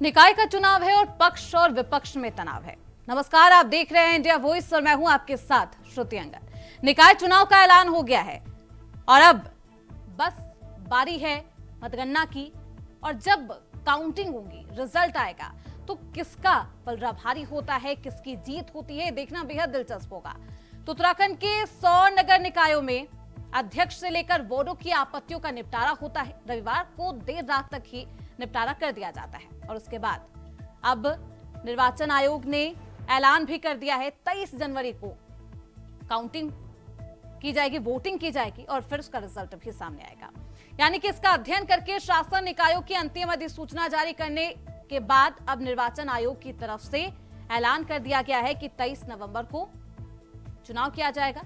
निकाय का चुनाव है और पक्ष और विपक्ष में तनाव है। नमस्कार, आप देख रहे हैं इंडिया वॉइस और मैं हूं आपके साथ श्रुति अंगद। निकाय चुनाव का ऐलान हो गया है और अब बस बारी है मतगणना की, और जब काउंटिंग होगी, रिजल्ट आएगा तो किसका पलड़ा भारी होता है, किसकी जीत होती है, देखना बेहद दिलचस्प होगा। तो उत्तराखंड के 100 नगर निकायों में अध्यक्ष से लेकर वार्डों की आपत्तियों का निपटारा होता है। रविवार को देर रात तक ही निपटारा कर दिया जाता है और उसके बाद अब निर्वाचन आयोग ने ऐलान भी कर दिया है 23 जनवरी को काउंटिंग की जाएगी, वोटिंग की जाएगी और फिर उसका रिजल्ट भी सामने आएगा। यानी कि इसका अध्ययन करके शासन निकायों की अंतिम अधिसूचना जारी करने के बाद अब निर्वाचन आयोग की तरफ से ऐलान कर दिया गया है कि 23 नवंबर को चुनाव किया जाएगा,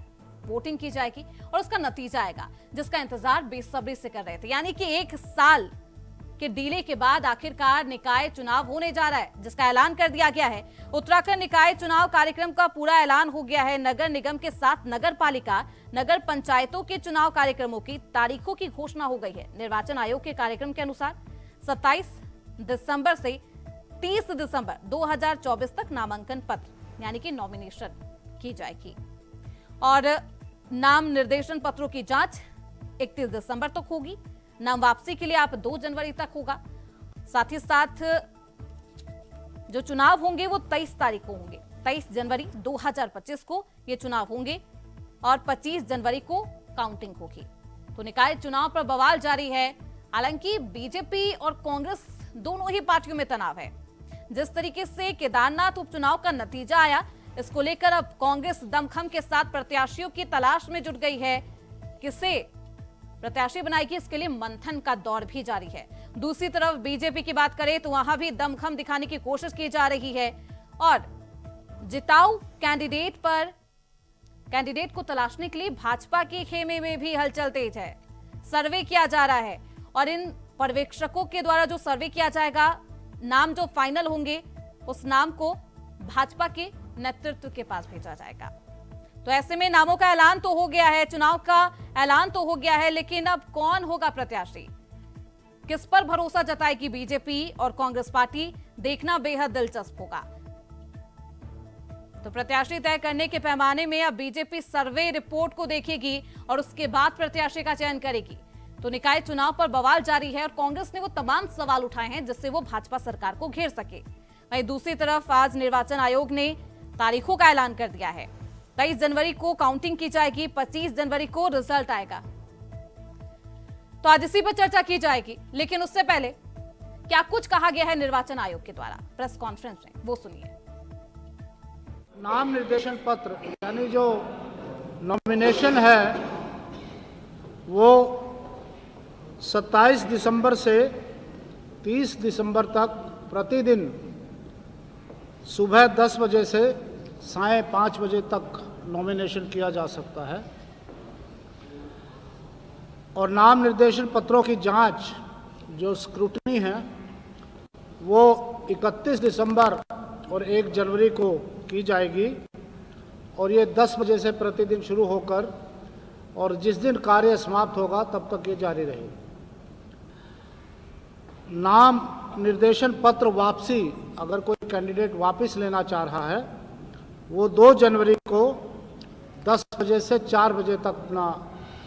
वोटिंग की जाएगी और उसका नतीजा आएगा, जिसका इंतजार बेसब्री से कर रहे थे। यानी कि 1 साल के डिले के बाद आखिरकार निकाय चुनाव होने जा रहा है, जिसका ऐलान कर दिया गया है। उत्तराखंड निकाय चुनाव कार्यक्रम का पूरा ऐलान हो गया है। नगर निगम के साथ नगर पालिका, नगर पंचायतों के चुनाव कार्यक्रमों की तारीखों की घोषणा हो गई है। निर्वाचन आयोग के कार्यक्रम के अनुसार 27 दिसंबर से 30 दिसंबर 2024 तक नामांकन पत्र यानी कि नॉमिनेशन की जाएगी और नाम निर्देशन पत्रों की जांच 31 दिसंबर तक होगी। नाम वापसी के लिए आप 2 जनवरी तक होगा। साथ ही साथ जो चुनाव होंगे वो 23 तारीख को होंगे। 23 जनवरी 2025 को ये चुनाव होंगे और 25 जनवरी को काउंटिंग होगी। तो निकाय चुनाव पर बवाल जारी है। हालांकि बीजेपी और कांग्रेस दोनों ही पार्टियों में तनाव है। जिस तरीके से केदारनाथ उपचुनाव का नतीजा आया, इसको लेकर अब कांग्रेस दमखम के साथ प्रत्याशियों की तलाश में जुट गई है। किसे प्रत्याशी बनाएगी, इसके लिए मंथन का दौर भी जारी है। दूसरी तरफ बीजेपी की बात करें तो वहां भी दमखम दिखाने की कोशिश की जा रही है और जिताऊ कैंडिडेट को तलाशने के लिए भाजपा के खेमे में भी हलचल तेज है। सर्वे किया जा रहा है और इन पर्यवेक्षकों के द्वारा जो सर्वे किया जाएगा, नाम जो फाइनल होंगे उस नाम को भाजपा के नेतृत्व के पास भेजा जाएगा। तो ऐसे में नामों का ऐलान तो हो गया है, चुनाव का ऐलान तो हो गया है, लेकिन अब कौन होगा प्रत्याशी, किस पर भरोसा जताएगी बीजेपी और कांग्रेस पार्टी, देखना बेहद दिलचस्प होगा। तो प्रत्याशी तय करने के पैमाने में अब बीजेपी सर्वे रिपोर्ट को देखेगी और उसके बाद प्रत्याशी का चयन करेगी। तो निकाय चुनाव पर बवाल जारी है और कांग्रेस ने वो तमाम सवाल उठाए हैं जिससे वो भाजपा सरकार को घेर सके। वहीं दूसरी तरफ आज निर्वाचन आयोग ने तारीखों का ऐलान कर दिया है। 23 जनवरी को काउंटिंग की जाएगी, 25 जनवरी को रिजल्ट आएगा। तो आज इसी पर चर्चा की जाएगी, लेकिन उससे पहले क्या कुछ कहा गया है निर्वाचन आयोग के द्वारा प्रेस कॉन्फ्रेंस में, वो सुनिए। नाम निर्देशन पत्र यानी जो नॉमिनेशन है वो 27 दिसंबर से 30 दिसंबर तक प्रतिदिन सुबह 10 बजे से साढ़े 5 बजे तक नॉमिनेशन किया जा सकता है और नाम निर्देशन पत्रों की जांच जो स्क्रूटनी है वो 31 दिसंबर और 1 जनवरी को की जाएगी और ये 10 बजे से प्रतिदिन शुरू होकर और जिस दिन कार्य समाप्त होगा तब तक ये जारी रहेगी। नाम निर्देशन पत्र वापसी, अगर कोई कैंडिडेट वापस लेना चाह रहा है वो 2 जनवरी को 10 बजे से 4 बजे तक अपना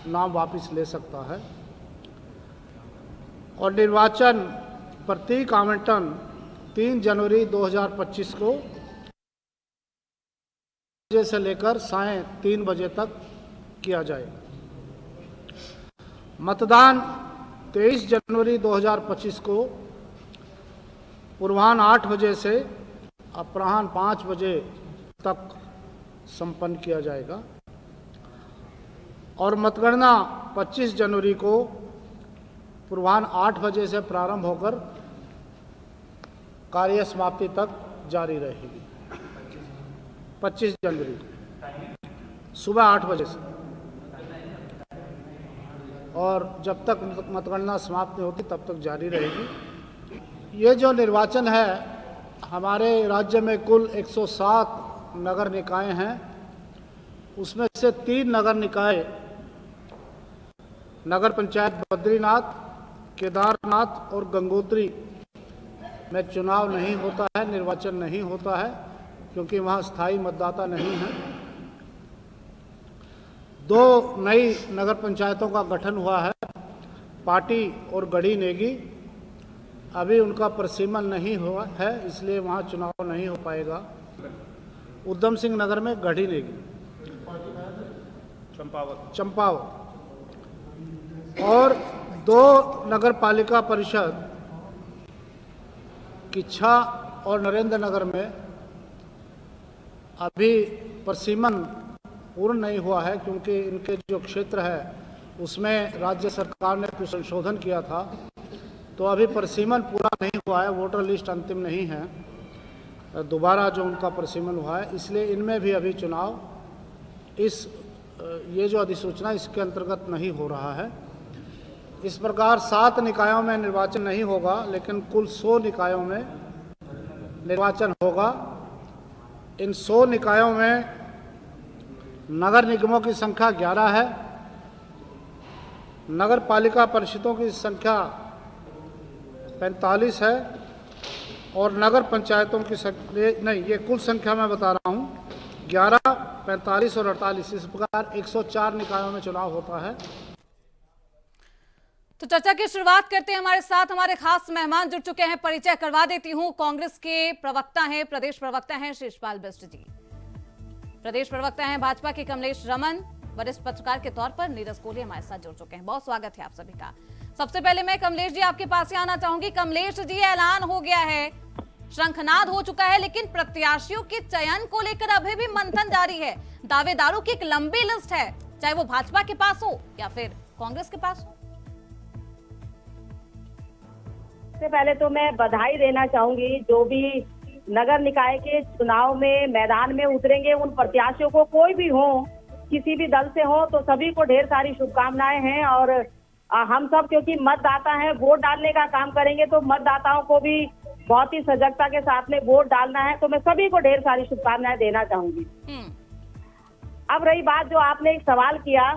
नाम वापस ले सकता है और निर्वाचन प्रतीक आवंटन 3 जनवरी 2025 को बजे से लेकर साढ़े 3 बजे तक किया जाएगा। मतदान 23 जनवरी 2025 को पूर्वाह्न 8 बजे से अपराह्न 5 बजे तक संपन्न किया जाएगा और मतगणना 25 जनवरी को पूर्वाह्न 8 बजे से प्रारंभ होकर कार्य समाप्ति तक जारी रहेगी। 25 जनवरी सुबह 8 बजे से और जब तक मतगणना समाप्त नहीं होती तब तक जारी रहेगी। ये जो निर्वाचन है, हमारे राज्य में कुल 107 नगर निकाय हैं, उसमें से 3 नगर निकाय नगर पंचायत बद्रीनाथ, केदारनाथ और गंगोत्री में चुनाव नहीं होता है, निर्वाचन नहीं होता है, क्योंकि वहाँ स्थायी मतदाता नहीं है। 2 नई नगर पंचायतों का गठन हुआ है, पाटी और गढ़ी नेगी। अभी उनका परिसीमन नहीं हुआ है, इसलिए वहाँ चुनाव नहीं हो पाएगा। उधम सिंह नगर में गढ़ी नेगी, चंपावत और 2 नगर पालिका परिषद किच्छा और नरेंद्र नगर में अभी परिसीमन पूर्ण नहीं हुआ है, क्योंकि इनके जो क्षेत्र है उसमें राज्य सरकार ने कुछ संशोधन किया था, तो अभी परिसीमन पूरा नहीं हुआ है, वोटर लिस्ट अंतिम नहीं है, दोबारा जो उनका परिसीमन हुआ है, इसलिए इनमें भी अभी चुनाव ये जो अधिसूचना इसके अंतर्गत नहीं हो रहा है। इस प्रकार 7 निकायों में निर्वाचन नहीं होगा, लेकिन कुल 100 निकायों में निर्वाचन होगा। इन 100 निकायों में नगर निगमों की संख्या 11 है, नगर पालिका परिषदों की संख्या 45 है और नगर पंचायतों की नहीं, ये कुल संख्या मैं बता रहा हूँ, 11, 45 और 48, इस प्रकार 104 निकायों में चुनाव होता है। तो चर्चा की शुरुआत करते हैं। हमारे साथ हमारे खास मेहमान जुड़ चुके हैं, परिचय करवा देती हूं। कांग्रेस के प्रवक्ता हैं, प्रदेश प्रवक्ता हैं शिषपाल बिष्ट जी। प्रदेश प्रवक्ता हैं भाजपा के कमलेश रमन। वरिष्ठ पत्रकार के तौर पर नीरज कोहली हमारे साथ जुड़ चुके हैं। बहुत स्वागत है आप सभी का। सबसे पहले मैं कमलेश जी आपके पास ही आना चाहूंगी। कमलेश जी, ऐलान हो गया है, शंखनाद हो चुका है, लेकिन प्रत्याशियों के चयन को लेकर अभी भी मंथन जारी है। दावेदारों की एक लंबी लिस्ट है, चाहे वो भाजपा के पास हो या फिर कांग्रेस के पास हो। सबसे पहले तो मैं बधाई देना चाहूंगी जो भी नगर निकाय के चुनाव में मैदान में उतरेंगे उन प्रत्याशियों को, कोई भी हो, किसी भी दल से हो, तो सभी को ढेर सारी शुभकामनाएं हैं। और हम सब क्योंकि मतदाता हैं, वोट डालने का काम करेंगे, तो मतदाताओं को भी बहुत ही सजगता के साथ में वोट डालना है, तो मैं सभी को ढेर सारी शुभकामनाएं देना चाहूंगी। अब रही बात जो आपने एक सवाल किया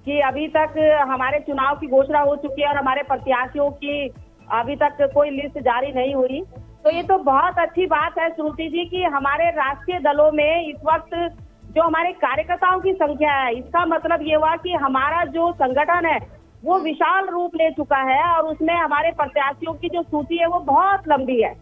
कि अभी तक हमारे चुनाव की घोषणा हो चुकी है और हमारे प्रत्याशियों की अभी तक कोई लिस्ट जारी नहीं हुई, तो ये तो बहुत अच्छी बात है श्रुति जी कि हमारे राष्ट्रीय दलों में इस वक्त जो हमारे कार्यकर्ताओं की संख्या है, इसका मतलब ये हुआ कि हमारा जो संगठन है वो विशाल रूप ले चुका है और उसमें हमारे प्रत्याशियों की जो सूची है वो बहुत लंबी है।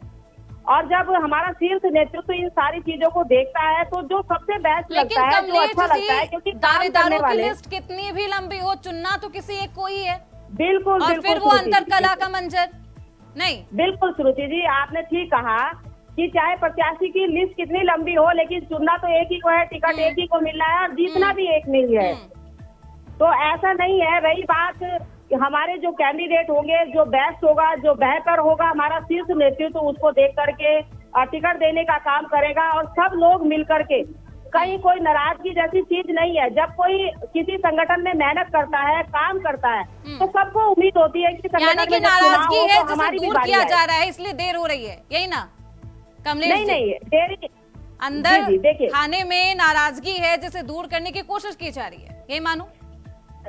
और जब हमारा शीर्ष नेतृत्व इन सारी चीजों को देखता है तो जो सबसे बेस्ट लगता है, जो अच्छा लगता है, क्योंकि दावेदारों की लिस्ट कितनी भी लंबी हो, चुनना तो किसी एक को ही है। बिल्कुल, और फिर वो अंतर कला का मंजर नहीं। बिल्कुल श्रुति जी, आपने ठीक कहा कि चाहे प्रत्याशी की लिस्ट कितनी लंबी हो, लेकिन चुनना तो एक ही को है, टिकट एक ही को मिल रहा है और जीतना भी एक मिल है। तो ऐसा नहीं है। रही बात हमारे जो कैंडिडेट होंगे, जो बेस्ट होगा, जो बेहतर होगा, हमारा शीर्ष नेतृत्व उसको देख करके टिकट देने का काम करेगा और सब लोग मिल करके, कहीं कोई नाराजगी जैसी चीज नहीं है। जब कोई किसी संगठन में मेहनत करता है, काम करता है, तो सबको उम्मीद होती है कि संगठन में नाराजगी है जिसे दूर किया जा रहा है, इसलिए देर हो रही है, यही ना कमलेश जी? नहीं, देरी अंदर खाने में नाराजगी है जिसे दूर करने की कोशिश की जा रही है, यही मानो?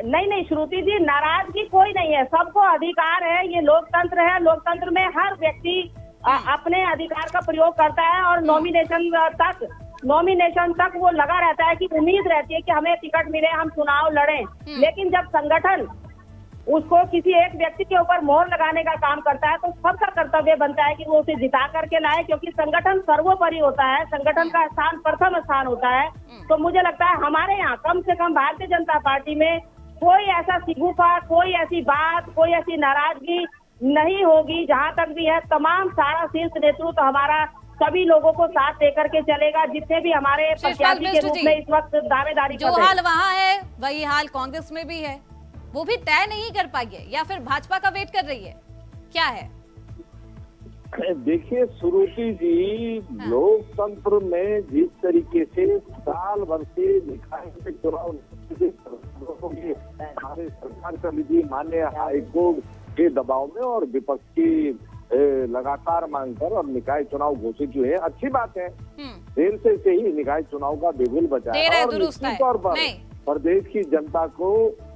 नहीं श्रुति जी, नाराजगी कोई नहीं है, सबको अधिकार है। ये लोकतंत्र है, लोकतंत्र में हर व्यक्ति अपने अधिकार का प्रयोग करता है और नॉमिनेशन तक वो लगा रहता है कि उम्मीद रहती है कि हमें टिकट मिले, हम चुनाव लड़ें। लेकिन जब संगठन उसको किसी एक व्यक्ति के ऊपर मोहर लगाने का काम करता है, तो सबका कर्तव्य बनता है कि वो उसे जिता करके लाए, क्योंकि संगठन सर्वोपरि होता है, संगठन का स्थान प्रथम स्थान होता है। तो मुझे लगता है हमारे यहाँ कम से कम भारतीय जनता पार्टी में कोई ऐसा सिगुफा, कोई ऐसी बात, कोई ऐसी नाराजगी नहीं होगी। जहाँ तक भी है, तमाम सारा शीर्ष नेतृत्व हमारा सभी लोगों को साथ देकर के चलेगा, जितने भी हमारे प्रत्याशी के रूप में इस वक्त दावेदारी जो हाल वहाँ है वही हाल कांग्रेस में भी है, वो भी तय नहीं कर पाई है या फिर भाजपा का वेट कर रही है, क्या है? देखिए सुरुचि जी, लोकतंत्र में जिस तरीके से साल भर से निकाय में चुनाव हमारे सरकार कर लीजिए, माननीय हाईकोर्ट के दबाव में और विपक्ष की लगातार मांग पर और निकाय चुनाव घोषित हुए हैं। अच्छी बात है, देर से ही निकाय चुनाव का बिगुल बचा है और निश्चित तौर पर प्रदेश की जनता को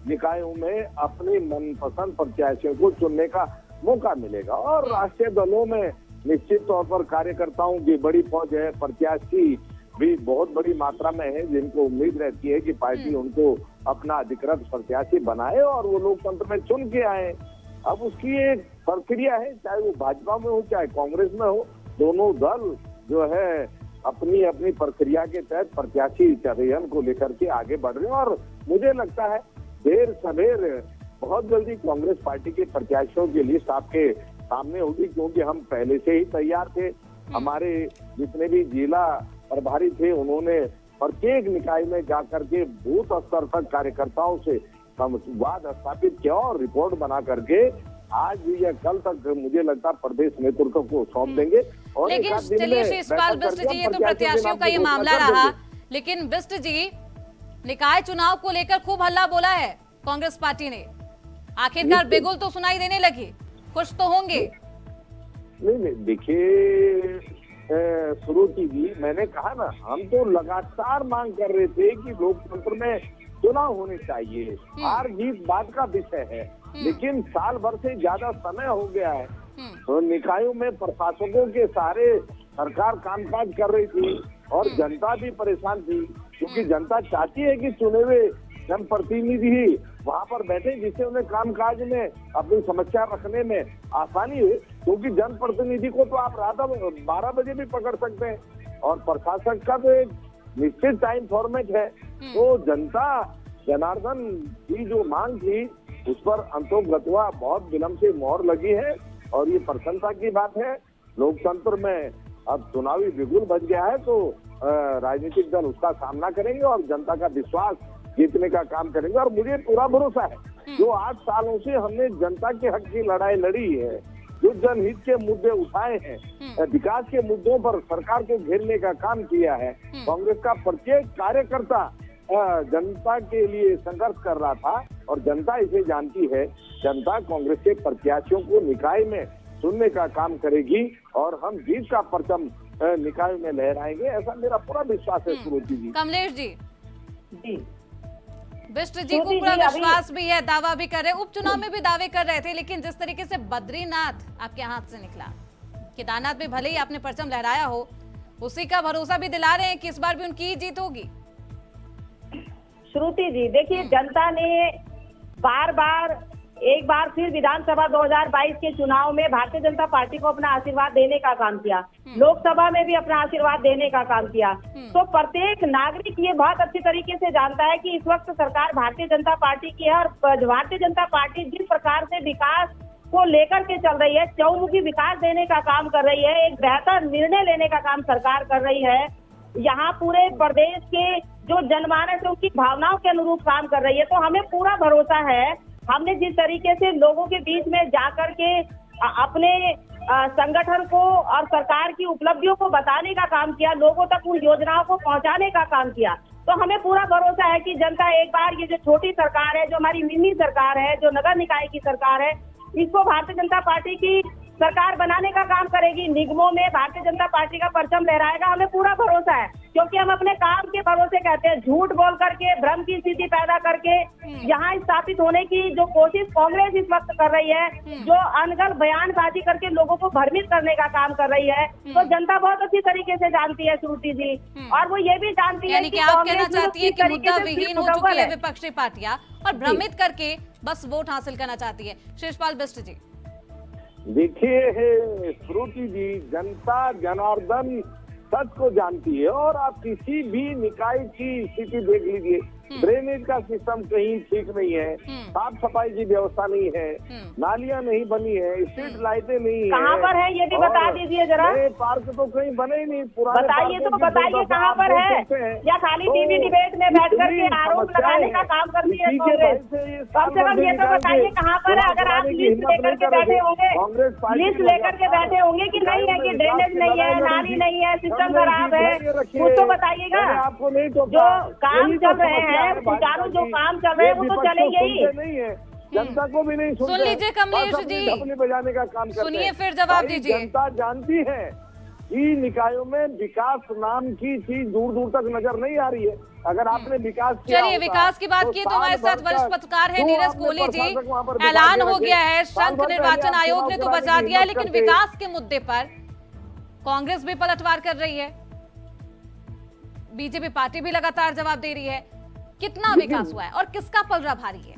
निकायों में अपने मनपसंद प्रत्याशियों को चुनने का मौका मिलेगा। और राष्ट्रीय दलों में निश्चित तौर पर कार्यकर्ताओं की बड़ी फौज है, प्रत्याशी भी बहुत बड़ी मात्रा में है, जिनको उम्मीद रहती है कि पार्टी उनको अपना अधिकृत प्रत्याशी बनाए और वो लोकतंत्र में चुन के आए। अब उसकी एक प्रक्रिया है, चाहे वो भाजपा में हो चाहे कांग्रेस में हो, दोनों दल जो है अपनी अपनी प्रक्रिया के तहत प्रत्याशी चयन को लेकर के आगे बढ़ रहे हैं। और मुझे लगता है देर सवेर बहुत जल्दी कांग्रेस पार्टी के प्रत्याशियों की लिस्ट आपके सामने होगी, क्योंकि हम पहले से ही तैयार थे। हमारे जितने भी जिला प्रभारी थे उन्होंने प्रत्येक निकाय में जाकर के बूथ स्तर तक कार्यकर्ताओं से संवाद स्थापित किया और रिपोर्ट बना करके आज या कल तक मुझे लगता है प्रदेश नेतृत्व को सौंप देंगे। और लेकिन चलिए शिषपाल बिष्ट जी, ये तो प्रत्याशियों का ये मामला रहा, लेकिन बिष्ट जी निकाय चुनाव को लेकर खूब हल्ला बोला है कांग्रेस पार्टी ने, आखिरकार बिगुल तो सुनाई देने लगी, खुश तो होंगे? नहीं, देखिए श्रुति जी, मैंने कहा ना, हम तो लगातार मांग कर रहे थे कि लोकतंत्र में चुनाव होने चाहिए। हार जीत बात का विषय है, लेकिन साल भर से ज्यादा समय हो गया है। तो निकायों में प्रशासकों के सारे सरकार कामकाज कर रही थी और जनता भी परेशान थी, क्योंकि जनता चाहती है कि चुने हुए जनप्रतिनिधि वहां पर बैठे जिससे उन्हें कामकाज में अपनी समस्या रखने में आसानी हो, क्योंकि जनप्रतिनिधि को तो आप रात 12 बजे भी पकड़ सकते हैं और प्रशासक का तो एक निश्चित टाइम फॉर्मेट है। तो जनता जनार्दन की जो मांग थी उस पर अंतोगत्वा बहुत विलंब से मोहर लगी है और ये प्रसन्नता की बात है। लोकतंत्र में अब चुनावी बिगुल बच गया है, तो राजनीतिक दल उसका सामना करेंगे और जनता का विश्वास जीतने का काम करेंगे। और मुझे पूरा भरोसा है, जो 8 सालों से हमने जनता के हक की लड़ाई लड़ी है, जो जनहित के मुद्दे उठाए हैं, विकास के मुद्दों पर सरकार को घेरने का काम किया है, कांग्रेस का प्रत्येक कार्यकर्ता जनता के लिए संघर्ष कर रहा था और जनता इसे जानती है। जनता कांग्रेस के प्रत्याशियों को निकाय में सुनने का काम करेगी और हम जीत का परचम निकाय में लहराएंगे, ऐसा मेरा पूरा विश्वास है। श्रुति जी। कमलेश जी, जी बिष्ट जी को पूरा विश्वास भी है, दावा भी कर रहे, उपचुनाव में भी दावे कर रहे थे, लेकिन जिस तरीके से बद्रीनाथ आपके हाथ से निकला, केदारनाथ में भले ही आपने परचम लहराया हो, उसी का भरोसा भी दिला रहे हैं कि इस बार भी उनकी ही जीत होगी। श्रुति जी, देखिए जनता ने बार बार एक बार फिर विधानसभा 2022 के चुनाव में भारतीय जनता पार्टी को अपना आशीर्वाद देने का काम किया, लोकसभा में भी अपना आशीर्वाद देने का काम किया। तो प्रत्येक नागरिक ये बहुत अच्छी तरीके से जानता है कि इस वक्त सरकार भारतीय जनता पार्टी की है और भारतीय जनता पार्टी जिस प्रकार से विकास को लेकर के चल रही है, चौमुखी विकास देने का काम कर रही है, एक बेहतर निर्णय लेने का काम सरकार कर रही है, यहाँ पूरे प्रदेश के जो जनमानस है उनकी भावनाओं के अनुरूप काम कर रही है। तो हमें पूरा भरोसा है, हमने जिस तरीके से लोगों के बीच में जाकर के अपने संगठन को और सरकार की उपलब्धियों को बताने का काम किया, लोगों तक उन योजनाओं को पहुंचाने का काम किया, तो हमें पूरा भरोसा है कि जनता एक बार ये जो छोटी सरकार है, जो हमारी मिनी सरकार है, जो नगर निकाय की सरकार है, इसको भारतीय जनता पार्टी की सरकार बनाने का काम करेगी। निगमों में भारतीय जनता पार्टी का परचम लहराएगा, हमें पूरा भरोसा है, क्योंकि हम अपने काम के भरोसे कहते हैं। झूठ बोल करके, भ्रम की स्थिति पैदा करके यहाँ स्थापित होने की जो कोशिश कांग्रेस इस वक्त कर रही है, जो अनगढ़ बयानबाजी करके लोगों को भ्रमित करने का काम कर रही है, तो जनता बहुत अच्छी तरीके से जानती है श्रुति जी। और वो ये भी जानती है कि आप कहना चाहती है कि मुद्दा विहीन हो चुकी है विपक्षी पार्टियां और भ्रमित करके बस वोट हासिल करना चाहती है। शिषपाल बिष्ट जी, देखिए श्रुति जी, जनता जनार्दन सच को जानती है और आप किसी भी निकाय की स्थिति देख लीजिए, ड्रेनेज का सिस्टम कहीं ठीक नहीं है, साफ सफाई की व्यवस्था नहीं है, नालियां नहीं बनी है, स्ट्रीट लाइटें नहीं है। कहाँ पर है ये भी बता दीजिए जरा। पार्क तो कहीं बने ही नहीं, बताइए तो बताइए कहाँ पर है, या खाली टीवी डिबेट में बैठ करके आरोप लगाने का काम करती है कांग्रेस। कम से कम ये तो बताइए कहाँ पर है। अगर आप लिस्ट लेकर के बैठे होंगे, लिस्ट लेकर के बैठे होंगे कि नहीं है, कि ड्रेनेज नहीं है, नाली नहीं है, सिस्टम खराब है, कुछ तो बताइएगा। आपको नहीं तो जो काम चल रहे हैं, सुचारू जो काम चल रहे हैं वो तो चलेंगे ही। नहीं है, जनता को भी नहीं सुन लीजिए कमलेश जी, बजाने का काम करते हैं। सुनिए फिर जवाब दीजिए। जनता जानती है कि निकायों में विकास नाम की चीज दूर दूर तक नजर नहीं आ रही है। अगर आपने विकास किया चलिए, होता, विकास की बात की तो हमारे साथ वरिष्ठ पत्रकार है नीरज कोहली जी। ऐलान हो गया है, शंख निर्वाचन आयोग ने तो बजा दिया है, लेकिन विकास के मुद्दे पर कांग्रेस भी पलटवार कर रही है, बीजेपी पार्टी भी लगातार जवाब दे रही है। कितना विकास हुआ है और किसका पलड़ा भारी है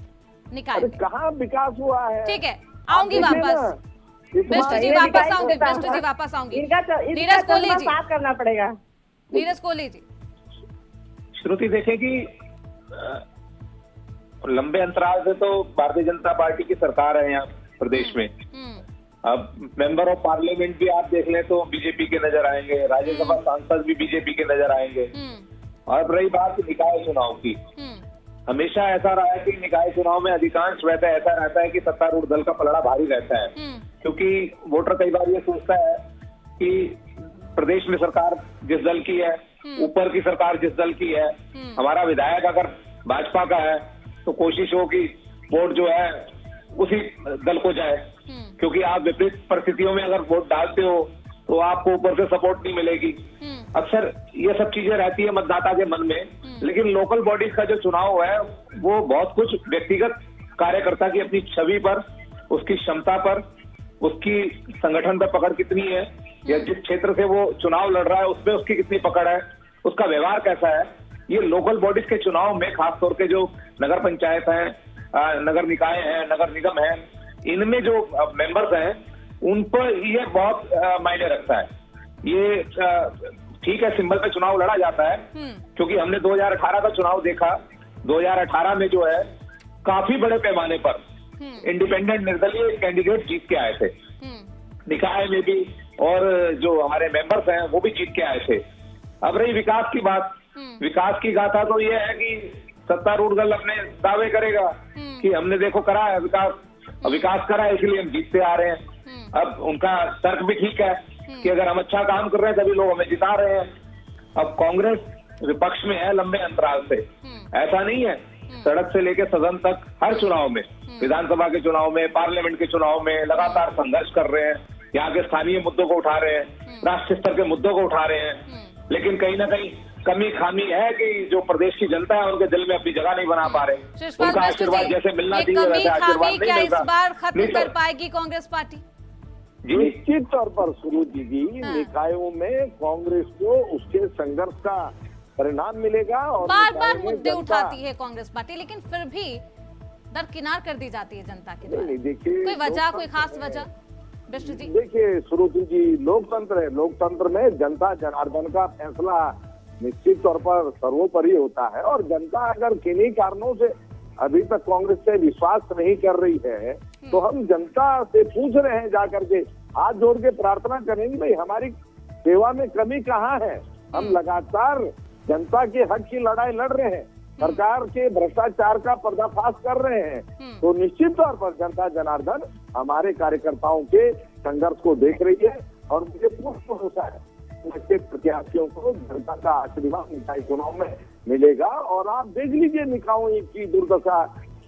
निकाय में? कहाँ विकास हुआ है? ठीक है, आऊंगी वापस, बिष्ट जी वापस आऊंगी, बिष्ट जी वापस आऊंगी। नीरज कोहली जी, बात करना पड़ेगा। नीरज कोहली जी। श्रुति, देखें कि लंबे अंतराल से तो भारतीय जनता पार्टी की सरकार है यहाँ प्रदेश में। अब मेंबर ऑफ पार्लियामेंट भी आप देख लें तो बीजेपी के नजर आएंगे, राज्यसभा सांसद भी बीजेपी के नजर आएंगे। और रही बात निकाय चुनाव की, हमेशा ऐसा रहा है कि निकाय चुनाव में अधिकांश वैसा ऐसा रहता है कि सत्तारूढ़ दल का पलड़ा भारी रहता है, क्योंकि वोटर कई बार ये सोचता है कि प्रदेश में सरकार जिस दल की है, ऊपर की सरकार जिस दल की है, हमारा विधायक अगर भाजपा का है तो कोशिश हो कि वोट जो है उसी दल को जाए, क्योंकि आप विपरीत परिस्थितियों में अगर वोट डालते हो तो आपको ऊपर से सपोर्ट नहीं मिलेगी। अक्सर ये सब चीजें रहती है मतदाता के मन में। लेकिन लोकल बॉडीज का जो चुनाव है वो बहुत कुछ व्यक्तिगत कार्यकर्ता की अपनी छवि पर, उसकी क्षमता पर, उसकी संगठन पर पकड़ कितनी है, या जिस क्षेत्र से वो चुनाव लड़ रहा है उसमें उसकी कितनी पकड़ है, उसका व्यवहार कैसा है, ये लोकल बॉडीज के चुनाव में खासतौर के जो नगर पंचायत है, नगर निकाय है, नगर निगम है, इनमें जो मेंबर्स हैं उन पर ये बहुत मायने रखता है। ये ठीक है, सिंबल पे चुनाव लड़ा जाता है, क्योंकि हमने 2018 का चुनाव देखा। 2018 में जो है काफी बड़े पैमाने पर इंडिपेंडेंट निर्दलीय कैंडिडेट जीत के आए थे, निकाय में भी, और जो हमारे मेंबर्स हैं वो भी जीत के आए थे। अब रही विकास की बात, विकास की गाथा तो ये है कि सत्तारूढ़ दल अपने दावे करेगा कि हमने देखो करा है विकास, विकास करा है इसलिए हम जीतते आ रहे हैं। अब उनका तर्क भी ठीक है कि अगर हम अच्छा काम कर रहे हैं तभी लोग हमें जिता रहे हैं। अब कांग्रेस विपक्ष में है लंबे अंतराल से, ऐसा नहीं है, सड़क से लेकर सदन तक हर चुनाव में, विधानसभा के चुनाव में, पार्लियामेंट के चुनाव में लगातार संघर्ष कर रहे हैं, यहाँ के स्थानीय मुद्दों को उठा रहे हैं, राष्ट्रीय स्तर के मुद्दों को उठा रहे हैं। लेकिन कहीं ना कहीं कमी खामी है कि जो प्रदेश की जनता है उनके दिल में अपनी जगह नहीं बना पा रहे, उनका आशीर्वाद जैसे मिलना चाहिए वैसे आशीर्वाद नहीं मिल रहा। इस बार खत्म कर पाएगी कांग्रेस पार्टी? निश्चित तौर पर सुरुचि जी, निकायों में कांग्रेस को उसके संघर्ष का परिणाम मिलेगा। और बार बार मुद्दे उठाती है कांग्रेस पार्टी, लेकिन फिर भी दरकिनार कर दी जाती है जनता के द्वारा। देखिए, कोई वजह, कोई खास वजह? बिष्ट जी देखिए सुरुचि जी, लोकतंत्र है, लोकतंत्र में जनता जनार्दन का फैसला निश्चित तौर पर सर्वोपरि होता है। और जनता अगर किन्हीं कारणों से अभी तक कांग्रेस से विश्वास नहीं कर रही है तो हम जनता से पूछ रहे हैं, जाकर के हाथ जोड़ के प्रार्थना करेंगे, भाई हमारी सेवा में कमी कहाँ है। हम लगातार जनता के हक की लड़ाई लड़ रहे हैं, सरकार के भ्रष्टाचार का पर्दाफाश कर रहे हैं, तो निश्चित तौर पर जनता जनार्दन हमारे कार्यकर्ताओं के संघर्ष को देख रही है। और मुझे पूर्ण भरोसा है कि प्रत्याशियों को जनता का आशीर्वाद निकाय चुनाव में मिलेगा। और आप देख लीजिए निकायों की दुर्दशा,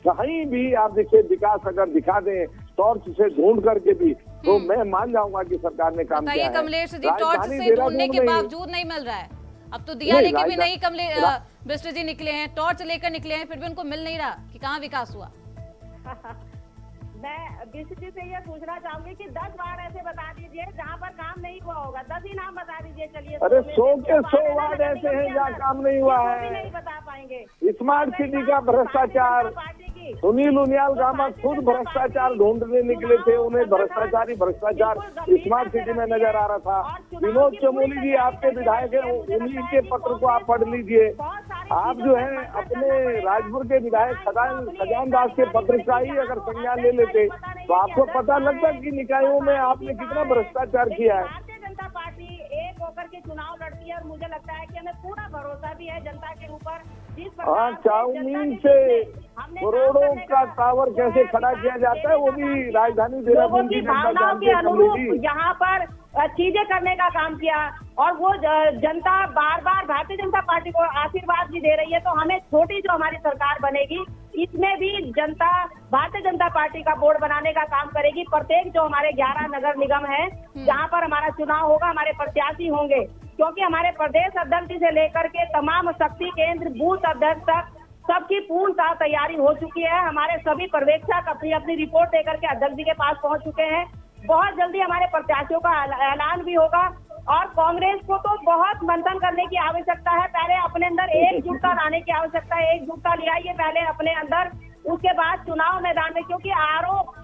कहीं भी आप देखिए विकास अगर दिखा दें टॉर्च से ढूंढ करके भी, तो मैं मान जाऊंगा कि सरकार ने काम किया है। कमलेश जी, टॉर्च से ढूंढने के बावजूद नहीं मिल रहा है, अब तो दिया लेके भी नहीं बिष्ट जी निकले हैं, टॉर्च लेकर निकले हैं, फिर भी उनको मिल नहीं रहा कि कहाँ विकास हुआ। मैं बिष्ट जी से ये पूछना चाहूंगी कि 10 वार्ड ऐसे बता दीजिए जहाँ पर काम नहीं हुआ होगा, 10 ही नाम बता दीजिए। चलिए, अरे 100 के 100 वार्ड ऐसे हैं जहाँ काम नहीं हुआ है। नहीं बता पाएंगे। स्मार्ट सिटी का भ्रष्टाचार, सुनील उनियाल गामा खुद भ्रष्टाचार ढूंढने निकले थे, उन्हें भ्रष्टाचार स्मार्ट सिटी में नजर आ रहा था। विनोद चमोली जी आपके विधायक हैं, उन्हीं के पत्र को आप पढ़ लीजिए। आप जो है अपने राजपुर के विधायक खजान दास के पत्र का ही अगर संज्ञान ले लेते तो आपको पता लगता कि निकायों में आपने कितना भ्रष्टाचार किया है। भारतीय जनता पार्टी एक होकर के चुनाव लड़ती है और मुझे लगता है कि हमें पूरा भरोसा भी है जनता के ऊपर। हाँ, चाउमीन से करोड़ों का टावर कैसे खड़ा किया जाता है वो भी राजधानी देहरादून की भावनाओं के अनुरूप यहाँ पर चीजें करने का काम किया। और वो जनता बार बार भारतीय जनता पार्टी को आशीर्वाद भी दे रही है। तो हमें छोटी जो हमारी सरकार बनेगी इसमें भी जनता भारतीय जनता पार्टी का बोर्ड बनाने का काम करेगी। प्रत्येक जो हमारे 11 नगर निगम है जहां पर हमारा चुनाव होगा, हमारे प्रत्याशी होंगे, क्योंकि हमारे प्रदेश अध्यक्ष से लेकर के तमाम शक्ति केंद्र बूथ अध्यक्ष तक सबकी पूर्णतः तैयारी हो चुकी है। हमारे सभी पर्यवेक्षक अपनी अपनी रिपोर्ट लेकर के अध्यक्ष जी के पास पहुंच चुके हैं। बहुत जल्दी हमारे प्रत्याशियों का ऐलान भी होगा और कांग्रेस को तो बहुत मंथन करने की आवश्यकता है। पहले अपने अंदर एकजुटता लाने की आवश्यकता है। एकजुटता ले आइए पहले अपने अंदर, उसके बाद चुनाव मैदान में, क्योंकि आरोप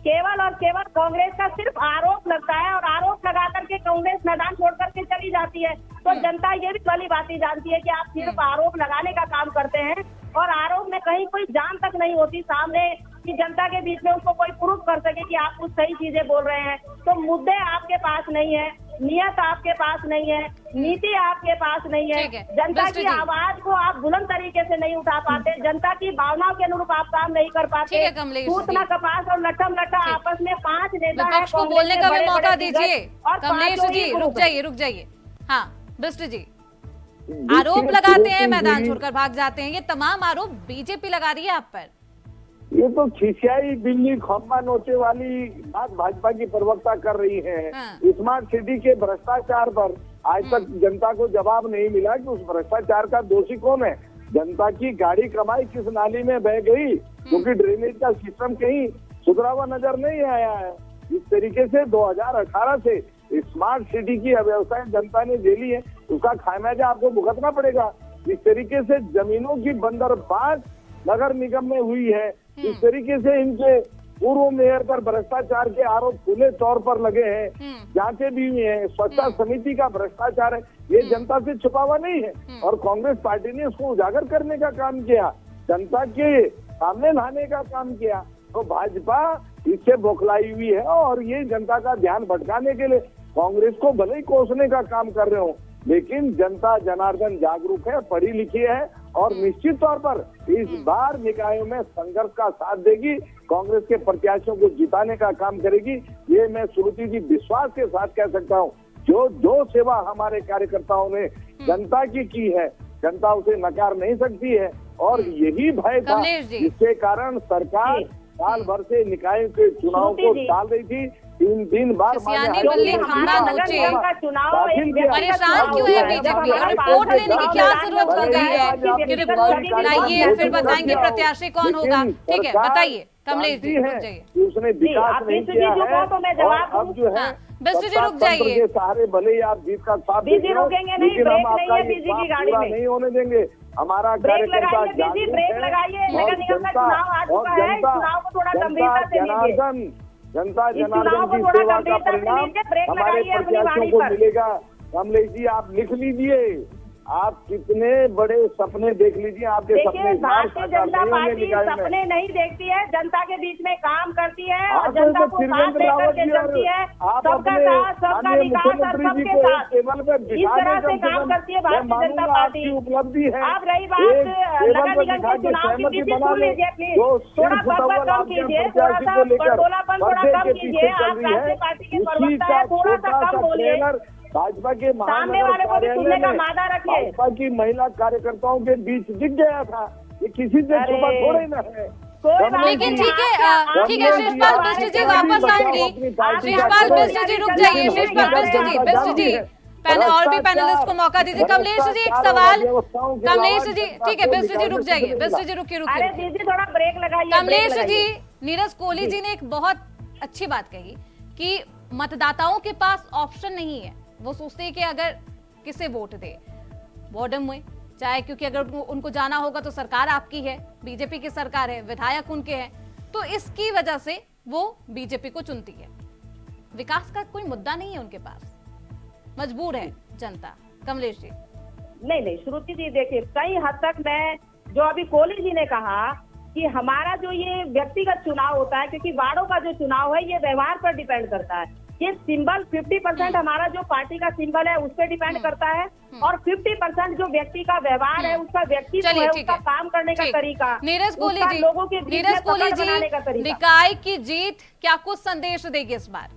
केवल और केवल कांग्रेस का सिर्फ आरोप लगता है और आरोप लगा करके कांग्रेस मैदान छोड़ करके चली जाती है। तो जनता ये भी भली बात जानती है कि आप सिर्फ आरोप लगाने का काम करते हैं और आरोप में कहीं कोई जान तक नहीं होती सामने कि जनता के बीच में उसको कोई प्रूफ कर सके कि आप कुछ सही चीजें बोल रहे हैं। तो मुद्दे आपके पास नहीं है, नियत आपके पास नहीं है, नीति आपके पास नहीं है, जनता की आवाज को आप बुलंद तरीके से नहीं उठा पाते, जनता की भावनाओं के अनुरूप आप काम नहीं कर पाते। सूतना कपास और लट्ठम लट्ठा आपस में 5 नेता विपक्ष को बोलने का भी मौका दीजिए। कमलेश जी रुक जाइए। हाँ बिष्ट जी, आरोप लगाते हैं, मैदान छोड़कर भाग जाते हैं, ये तमाम आरोप बीजेपी लगा रही है आप पर। ये तो खिसियाई बिल्ली खम्बा नोचे वाली बात भाजपा की प्रवक्ता कर रही है। स्मार्ट सिटी के भ्रष्टाचार पर आज तक जनता को जवाब नहीं मिला कि उस भ्रष्टाचार का दोषी कौन है। जनता की गाड़ी कमाई किस नाली में बह गई, क्योंकि ड्रेनेज का सिस्टम कहीं सुधरा हुआ नजर नहीं आया है। इस तरीके से 2018 से स्मार्ट सिटी की अव्यवस्थाएं जनता ने झेली है, उसका खामियाजा आपको भुगतना पड़ेगा। इस तरीके से जमीनों की बंदरबांट नगर निगम में हुई है। इस तरीके से इनके पूर्व मेयर पर भ्रष्टाचार के आरोप खुले तौर पर लगे हैं, जांचें भी हुई हैं। स्वच्छता समिति का भ्रष्टाचार है, ये जनता से छुपा हुआ नहीं है और कांग्रेस पार्टी ने उसको उजागर करने का काम किया, जनता के सामने लाने का काम किया। तो भाजपा इससे बौखलाई हुई है और ये जनता का ध्यान भटकाने के लिए कांग्रेस को भले ही कोसने का काम कर रहे हो, लेकिन जनता जनार्दन जागरूक है, पढ़ी लिखी है और निश्चित तौर पर इस बार निकायों में संघर्ष का साथ देगी, कांग्रेस के प्रत्याशियों को जिताने का काम करेगी। ये मैं श्रुति जी विश्वास के साथ कह सकता हूँ। जो सेवा हमारे कार्यकर्ताओं ने जनता की है, जनता उसे नकार नहीं सकती है और यही भय था जिसके कारण सरकार साल भर से निकाय के चुनाव को टाल रही थी। 3 बार परेशान क्यों है बीजेपी? रिपोर्ट लेने की क्या जरूरत हो गई है कि रिपोर्ट लाइए फिर बताएंगे प्रत्याशी कौन होगा? ठीक है, बताइए कमलेश जी। उसने विकास नहीं किया है और अब जो है बिष्ट जी रुक जाइए। सहारे भले ही आप जीत का साथ लेकिन हम आपका पूरा नहीं होने देंगे। हमारा कार्यकर्ता जनता जनार्दन की सेवा का परिणाम हमारे प्रत्याशियों को मिलेगा। कमलेश जी आप लिख लीजिए, आप कितने बड़े सपने देख लीजिए, आपके सपने भारतीय जनता पार्टी सपने नहीं देखती है, जनता के बीच में काम करती है और जनता को साथ लेकर के चलती है। सबका साथ, सबका विकास और सबके साथ इस तरह से काम करती है भारतीय जनता पार्टी। उपलब्धि है। अब रही बात नगर निगम के चुनाव की, सुन लीजिए प्लीज, थोड़ा बकबक कम कीजिए, थोड़ा सा बड़बोलापन थोड़ा कम कीजिए। आप राष्ट्रीय पार्टी के प्रवक्ता है, थोड़ा सा कम बोलिए। भाजपा के महानगर कार्यालय में भाजपा की महिला कार्यकर्ताओं के बीच दिख गया था, ये किसी से छुपा थोड़े ना है। लेकिन ठीक है शिषपाल बिष्ट जी वापस आएंगी। शिषपाल बिष्ट जी रुक जाइए। शिषपाल बिष्ट जी और भी पैनलिस्ट को मौका दीजिए। कमलेश जी एक सवाल। कमलेश जी ठीक है, बिष्ट जी रुक जाइए। बिष्ट जी रुकिए थोड़ा ब्रेक लगाइए। कमलेश जी, नीरज कोहली जी ने एक बहुत अच्छी बात कही कि मतदाताओं के पास ऑप्शन नहीं है। वो सोचते हैं कि अगर किसे वोट दे बॉर्डर में, चाहे क्योंकि अगर उनको जाना होगा तो सरकार आपकी है, बीजेपी की सरकार है, विधायक उनके हैं, तो इसकी वजह से वो बीजेपी को चुनती है। विकास का कोई मुद्दा नहीं है उनके पास, मजबूर है जनता। कमलेश जी नहीं श्रुति जी देखिए, कई हद तक मैं जो अभी कोहली जी ने कहा कि हमारा जो ये व्यक्तिगत चुनाव होता है, क्योंकि वार्डों का जो चुनाव है ये व्यवहार पर डिपेंड करता है। ये सिंबल 50% हमारा जो पार्टी का सिंबल है उस पर डिपेंड करता है और 50% जो व्यक्ति का व्यवहार है, उसका व्यक्तित्व है, उसका काम करने का तरीका, नीरज कोहली जी, लोगों के बीच में पकड़ बनाने का तरीका। निकाय की जीत क्या कुछ संदेश देगी इस बार?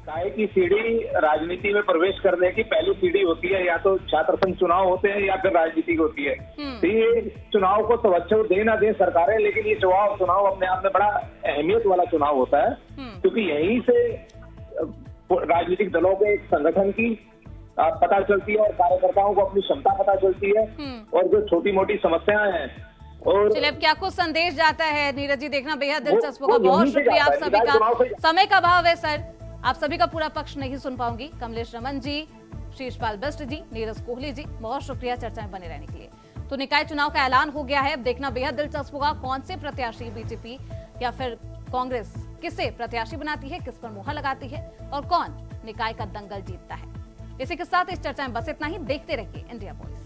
निकाय की सीढ़ी राजनीति में प्रवेश करने की पहली सीढ़ी होती है, या तो छात्र संघ चुनाव होते हैं या फिर राजनीति होती है। तो ये चुनाव को तवज्जो दे ना दे सरकारें, लेकिन ये चुनाव अपने आप में बड़ा अहमियत वाला चुनाव होता है, क्योंकि यहीं से राजनीतिक दलों के एक संगठन की पता चलती है और कार्यकर्ताओं को अपनी क्षमता पता चलती है, और जो छोटी मोटी समस्याएं हैं। और चलिए, अब क्या कुछ संदेश जाता है नीरज जी, देखना बेहद दिलचस्प होगा। वो बहुत यहीं से शुक्रिया आप जाता है, सभी चुनाव का, से- समय का अभाव है सर, आप सभी का पूरा पक्ष नहीं सुन पाऊंगी। कमलेश रमन जी, शीशपाल बिष्ट जी, नीरज कोहली जी, बहुत शुक्रिया चर्चा में बने रहने के लिए। तो निकाय चुनाव का ऐलान हो गया है, अब देखना बेहद दिलचस्प होगा कौन से प्रत्याशी, बीजेपी या फिर कांग्रेस किसे प्रत्याशी बनाती है, किस पर मुहर लगाती है और कौन निकाय का दंगल जीतता है। इसी के साथ इस चर्चा में बस इतना ही। देखते रहिए इंडिया वॉइस।